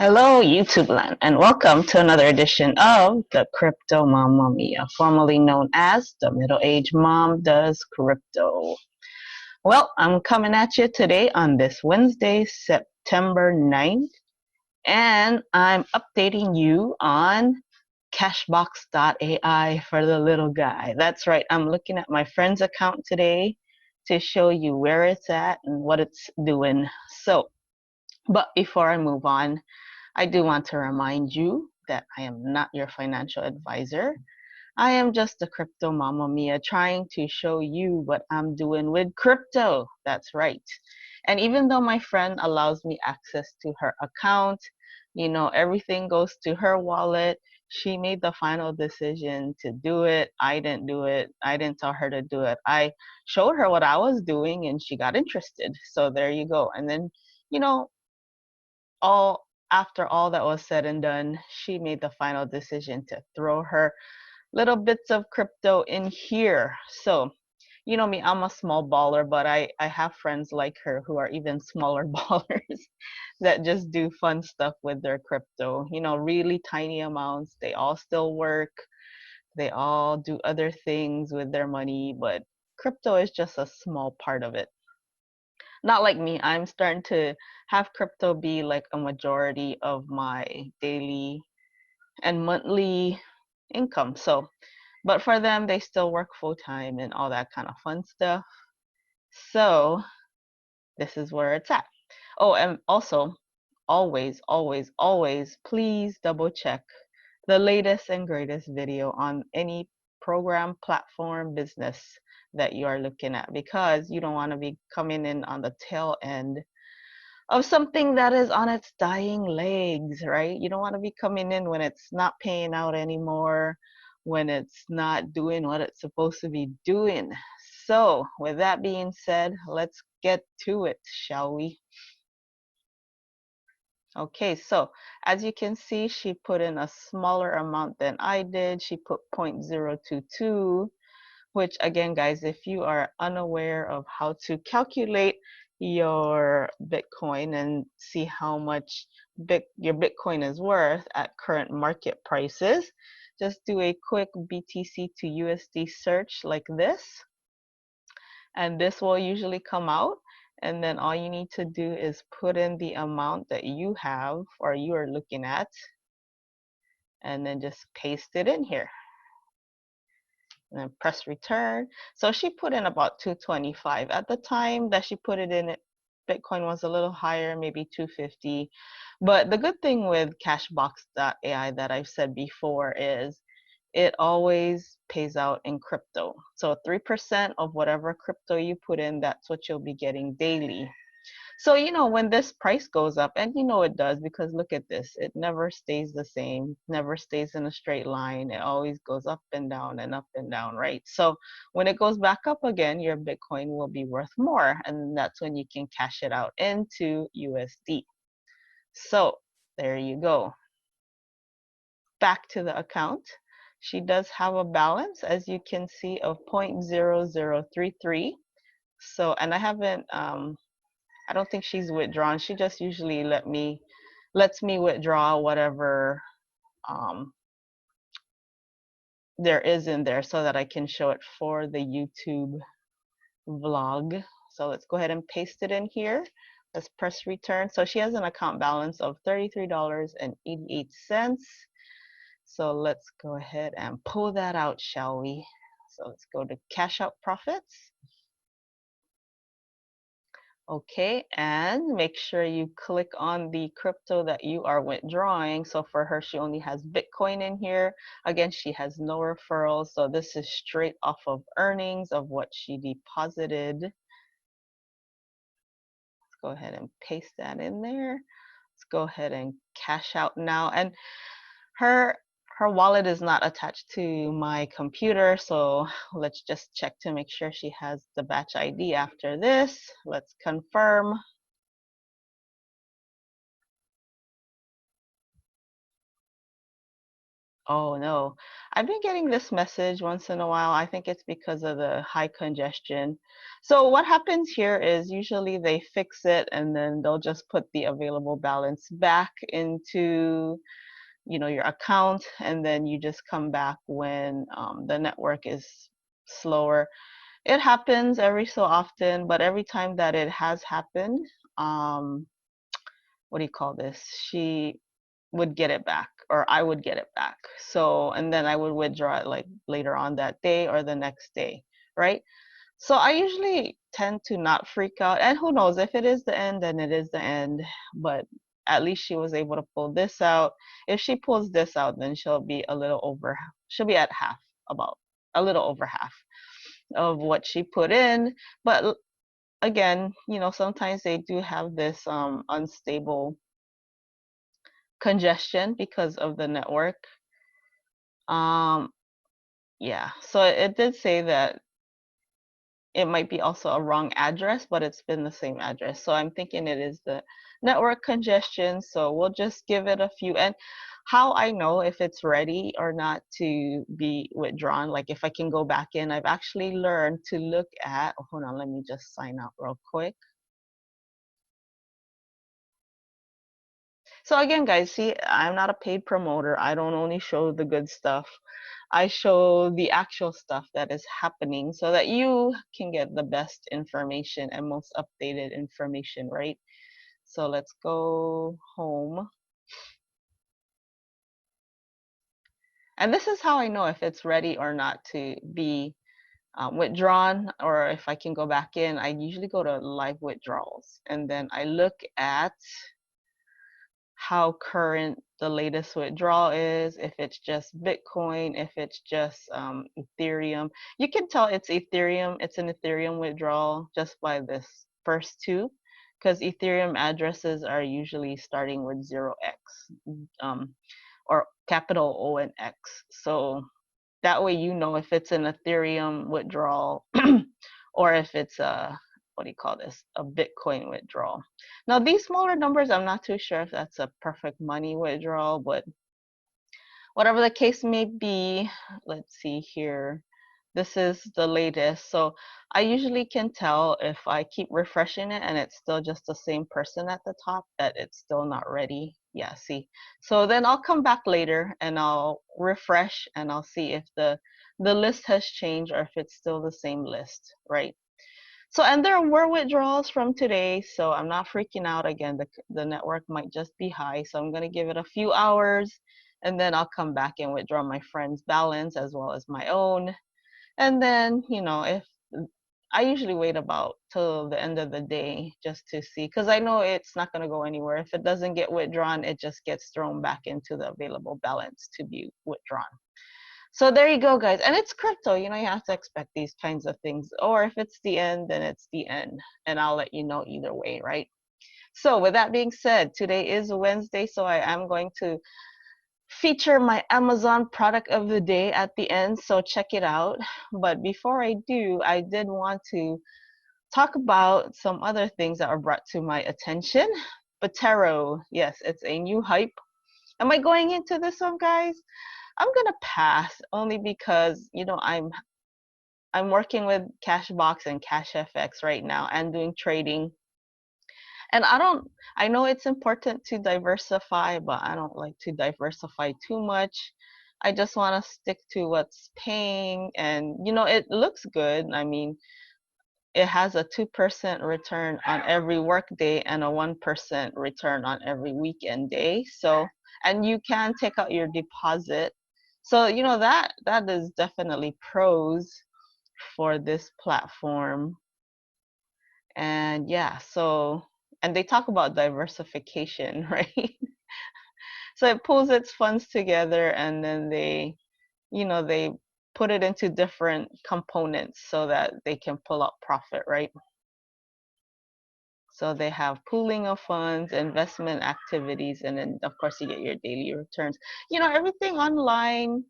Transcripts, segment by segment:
Hello, YouTube land, and welcome to another edition of the Crypto Mamma Mia, formerly known as the Middle-Aged Mom Does Crypto. Well, I'm coming at you today on this Wednesday, September 9th, and I'm updating you on CashBox.AI for the little guy. That's right, I'm looking at my friend's account today to show you where it's at and what it's doing. But before I move on, I do want to remind you that I am not your financial advisor. I am just a crypto mama mia trying to show you what I'm doing with crypto. That's right. And even though my friend allows me access to her account, everything goes to her wallet. She made the final decision to do it. I didn't do it. I didn't tell her to do it. I showed her what I was doing and she got interested. So there you go. And then, you know, all after all that was said and done, she made the final decision to throw her little bits of crypto in here. So, you know me, I'm a small baller, but I have friends like her who are even smaller ballers that just do fun stuff with their crypto. Really tiny amounts. They all still work. They all do other things with their money, but crypto is just a small part of it. Not like me, I'm starting to have crypto be like a majority of my daily and monthly income. But for them, they still work full time and all that kind of fun stuff. So this is where it's at. Oh, and also, always, please double check the latest and greatest video on any program, platform, business that you are looking at, because you don't want to be coming in on the tail end of something that is on its dying legs, right? You don't want to be coming in when it's not paying out anymore, when it's not doing what it's supposed to be doing. So with that being said, let's get to it, shall we? Okay, so as you can see, she put in a smaller amount than I did. She put 0.022, which again, guys, if you are unaware of how to calculate your Bitcoin and see how much your Bitcoin is worth at current market prices, just do a quick BTC to USD search like this, and this will usually come out. And then all you need to do is put in the amount that you have or you are looking at, and then just paste it in here. And then press return. So she put in about 225. At the time that she put it in, Bitcoin was a little higher, maybe 250. But the good thing with CashBox.AI that I've said before is it always pays out in crypto. So 3% of whatever crypto you put in, that's what you'll be getting daily. So, when this price goes up, and it does, because look at this, it never stays the same, never stays in a straight line. It always goes up and down and up and down, right? So when it goes back up again, your Bitcoin will be worth more, and that's when you can cash it out into USD. So there you go. Back to the account. She does have a balance, as you can see, of 0.0033. So, and I don't think she's withdrawn. She just usually lets me withdraw whatever there is in there so that I can show it for the YouTube vlog. So let's go ahead and paste it in here. Let's press return. So she has an account balance of $33.88. So let's go ahead and pull that out, shall we? So let's go to cash out profits. Okay, and make sure you click on the crypto that you are withdrawing. So for her, she only has Bitcoin in here. Again, she has no referrals, so this is straight off of earnings of what she deposited. Let's go ahead and paste that in there. Let's go ahead and cash out now. And her wallet is not attached to my computer, so let's just check to make sure she has the batch ID after this. Let's confirm. Oh no. I've been getting this message once in a while. I think it's because of the high congestion. So what happens here is usually they fix it and then they'll just put the available balance back into, your account, and then you just come back when the network is slower. It happens every so often, but every time that it has happened, um, what do you call this? She would get it back, or I would get it back. So, and then I would withdraw it like later on that day or the next day, right? So I usually tend to not freak out. And who knows, if it is the end, then it is the end. But at least she was able to pull this out. If she pulls this out, then she'll be at half, about a little over half of what she put in. But again, sometimes they do have this unstable congestion because of the network. Um, yeah, so it did say that it might be also a wrong address, but it's been the same address. So I'm thinking it is the network congestion. So we'll just give it a few. And how I know if it's ready or not to be withdrawn, like if I can go back in, I've actually learned to look at, oh, hold on, let me just sign out real quick. So again, guys, see, I'm not a paid promoter. I don't only show the good stuff. I show the actual stuff that is happening so that you can get the best information and most updated information, right? So let's go home. And this is how I know if it's ready or not to be withdrawn, or if I can go back in. I usually go to live withdrawals, and then I look at how current the latest withdrawal is, if it's just Bitcoin, if it's just Ethereum. You can tell it's Ethereum, it's an Ethereum withdrawal just by this first two, because Ethereum addresses are usually starting with 0x or capital O and X. So that way you know if it's an Ethereum withdrawal or if it's a, what do you call this, a Bitcoin withdrawal. Now these smaller numbers, I'm not too sure if that's a perfect money withdrawal, but whatever the case may be, let's see here. This is the latest. So I usually can tell if I keep refreshing it and it's still just the same person at the top, that it's still not ready. Yeah, see. So then I'll come back later and I'll refresh and I'll see if the list has changed or if it's still the same list, right? So, and there were withdrawals from today, so I'm not freaking out again. The network might just be high, so I'm going to give it a few hours and then I'll come back and withdraw my friend's balance as well as my own. And then, if I usually wait about till the end of the day just to see, because I know it's not going to go anywhere. If it doesn't get withdrawn, it just gets thrown back into the available balance to be withdrawn. So there you go, guys. And it's crypto, you have to expect these kinds of things. Or if it's the end, then it's the end. And I'll let you know either way, right? So with that being said, today is Wednesday, so I am going to feature my Amazon product of the day at the end, so check it out. But before I do, I did want to talk about some other things that are brought to my attention. Botero, yes, it's a new hype. Am I going into this one, guys? I'm gonna pass only because I'm working with Cashbox and CashFX right now and doing trading. And I know it's important to diversify, but I don't like to diversify too much. I just want to stick to what's paying, and it looks good. I mean, it has a 2% return on every work day and a 1% return on every weekend day. So, and you can take out your deposit. So, that is definitely pros for this platform. And yeah, so, and they talk about diversification, right? So it pulls its funds together and then they put it into different components so that they can pull out profit, right? So they have pooling of funds, investment activities, and then of course you get your daily returns. Everything online.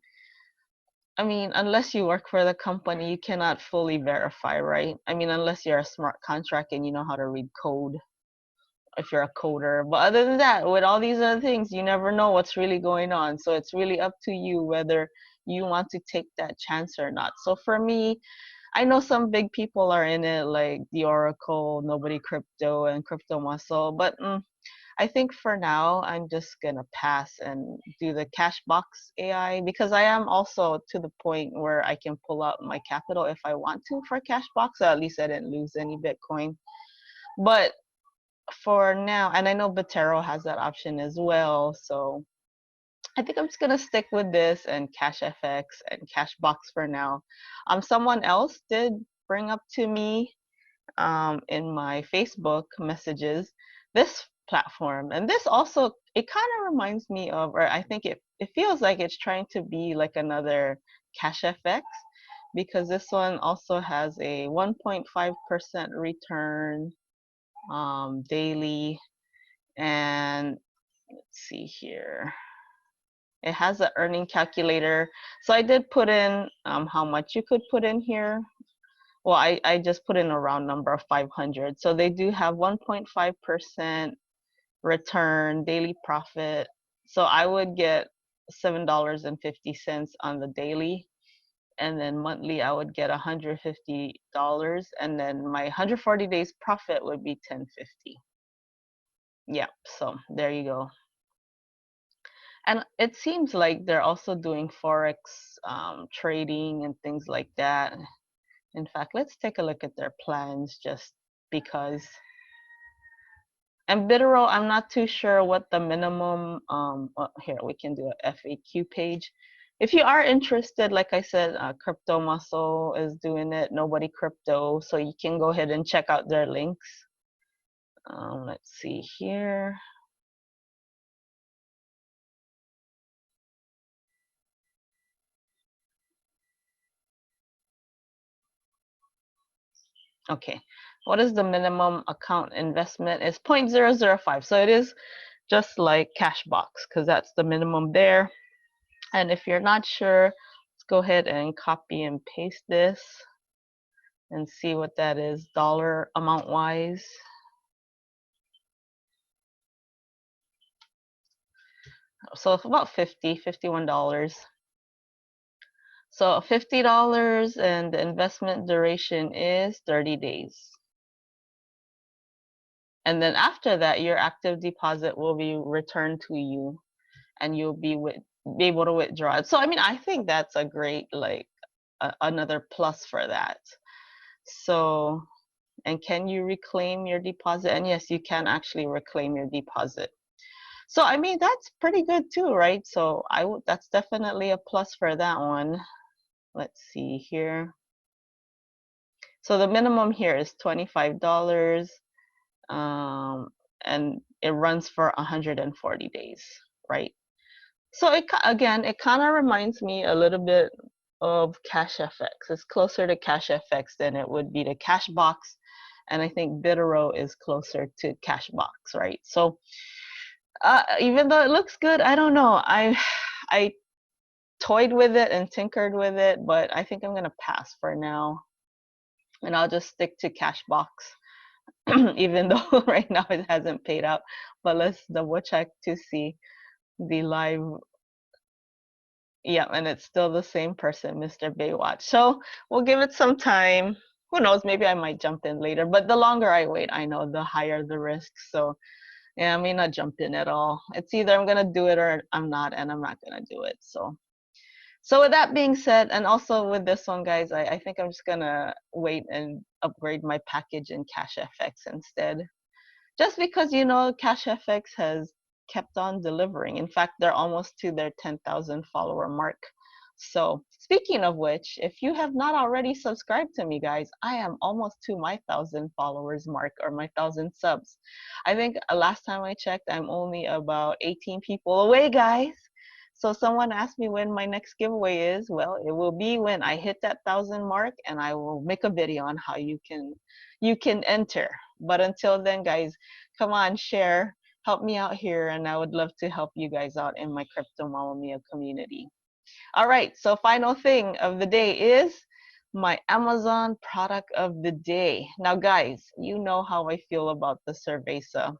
I mean, unless you work for the company, you cannot fully verify, right? I mean, unless you're a smart contract and you know how to read code. if you're a coder. But other than that, with all these other things, you never know what's really going on. So it's really up to you whether you want to take that chance or not. So for me, I know some big people are in it, like the Oracle, Nobody Crypto, and Crypto Muscle, but I think for now I'm just gonna pass and do the CashBox.AI, because I am also to the point where I can pull out my capital if I want to for CashBox. So at least I didn't lose any Bitcoin. But for now, and I know Botero has that option as well, so I think I'm just gonna stick with this and CashFX and CashBox for now. Someone else did bring up to me in my Facebook messages this platform, and this also, it kind of reminds me of, or I think it feels like it's trying to be like another CashFX, because this one also has a 1.5% return daily, and let's see here. It has an earning calculator. So I did put in how much you could put in here. Well, I just put in a round number of 500. So they do have 1.5% return, daily profit. So I would get $7.50 on the daily. And then monthly, I would get $150. And then my 140 days profit would be 1050. Yeah, so there you go. And it seems like they're also doing Forex trading and things like that. In fact, let's take a look at their plans just because. And Bitero, I'm not too sure what the minimum, here, we can do a FAQ page. If you are interested, like I said, Crypto Muscle is doing it, Nobody Crypto, so you can go ahead and check out their links. Let's see here. Okay, what is the minimum account investment? It's 0.005, so it is just like CashBox, because that's the minimum there. And if you're not sure, let's go ahead and copy and paste this and see what that is dollar amount wise. So it's about $51. So $50, and the investment duration is 30 days. And then after that, your active deposit will be returned to you, and you'll be able to withdraw it. So I mean, I think that's a great, like, another plus for that. So, and can you reclaim your deposit? And yes, you can actually reclaim your deposit. So I mean, that's pretty good too, right? So that's definitely a plus for that one. Let's see here. So the minimum here is $25, and it runs for 140 days, right? So again, it kind of reminds me a little bit of CashFX. It's closer to CashFX than it would be to CashBox, and I think Bitero is closer to CashBox, right? So even though it looks good, I don't know. I toyed with it and tinkered with it, but I think I'm gonna pass for now, and I'll just stick to CashBox, even though right now it hasn't paid out. But let's double check to see the live. Yeah, and it's still the same person, Mr. Baywatch. So we'll give it some time. Who knows? Maybe I might jump in later. But the longer I wait, I know the higher the risk. So yeah, I may not jump in at all. It's either I'm gonna do it or I'm not, and I'm not gonna do it. So with that being said, and also with this one, guys, I think I'm just gonna wait and upgrade my package in CashFX instead. Just because, you know, CashFX has kept on delivering. In fact, they're almost to their 10,000 follower mark. So speaking of which, if you have not already subscribed to me, guys, I am almost to my 1,000 followers mark, or my 1,000 subs. I think last time I checked, I'm only about 18 people away, guys. So someone asked me when my next giveaway is. Well, it will be when I hit that 1,000 mark, and I will make a video on how you can enter. But until then, guys, come on, share, help me out here, and I would love to help you guys out in my Crypto Mama Mia community. All right, so final thing of the day is my Amazon product of the day. Now, guys, you know how I feel about the Cerveza.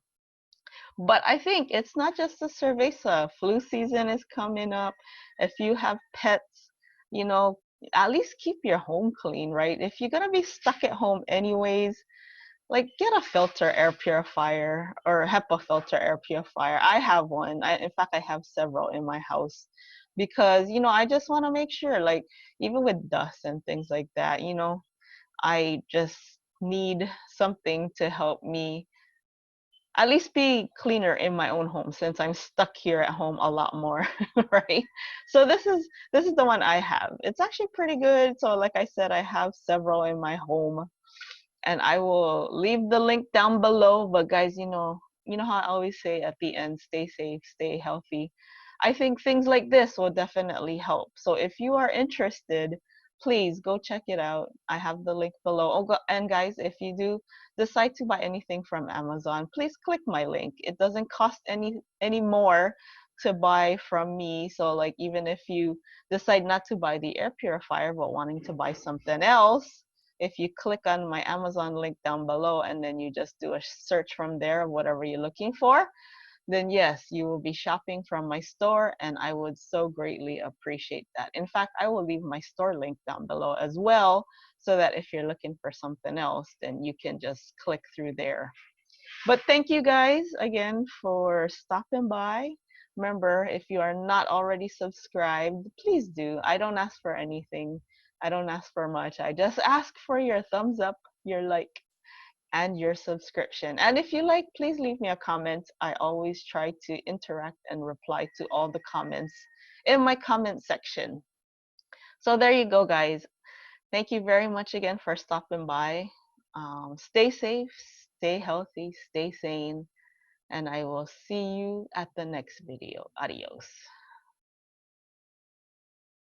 But I think it's not just the cerveza. Flu season is coming up. If you have pets, you know, at least keep your home clean, right? If you're gonna be stuck at home anyways, like get a filter air purifier or HEPA filter air purifier. I have one. In fact, I have several in my house because, I just want to make sure, like, even with dust and things like that, I just need something to help me at least be cleaner in my own home since I'm stuck here at home a lot more, right? So this is the one I have. It's actually pretty good. So like I said, I have several in my home and I will leave the link down below. But guys, you know how I always say at the end, stay safe, stay healthy. I think things like this will definitely help. So if you are interested, please go check it out. I have the link below. And guys, if you do decide to buy anything from Amazon, please click my link. It doesn't cost any more to buy from me. So like even if you decide not to buy the air purifier but wanting to buy something else, if you click on my Amazon link down below and then you just do a search from there of whatever you're looking for, then yes, you will be shopping from my store, and I would so greatly appreciate that. In fact, I will leave my store link down below as well, so that if you're looking for something else, then you can just click through there. But thank you guys again for stopping by. Remember, if you are not already subscribed, please do. I don't ask for anything. I don't ask for much. I just ask for your thumbs up, your like, and your subscription. And if you like, please leave me a comment. I always try to interact and reply to all the comments in my comment section. So there you go, guys. Thank you very much again for stopping by. Stay safe, stay healthy, stay sane, and I will see you at the next video. Adios.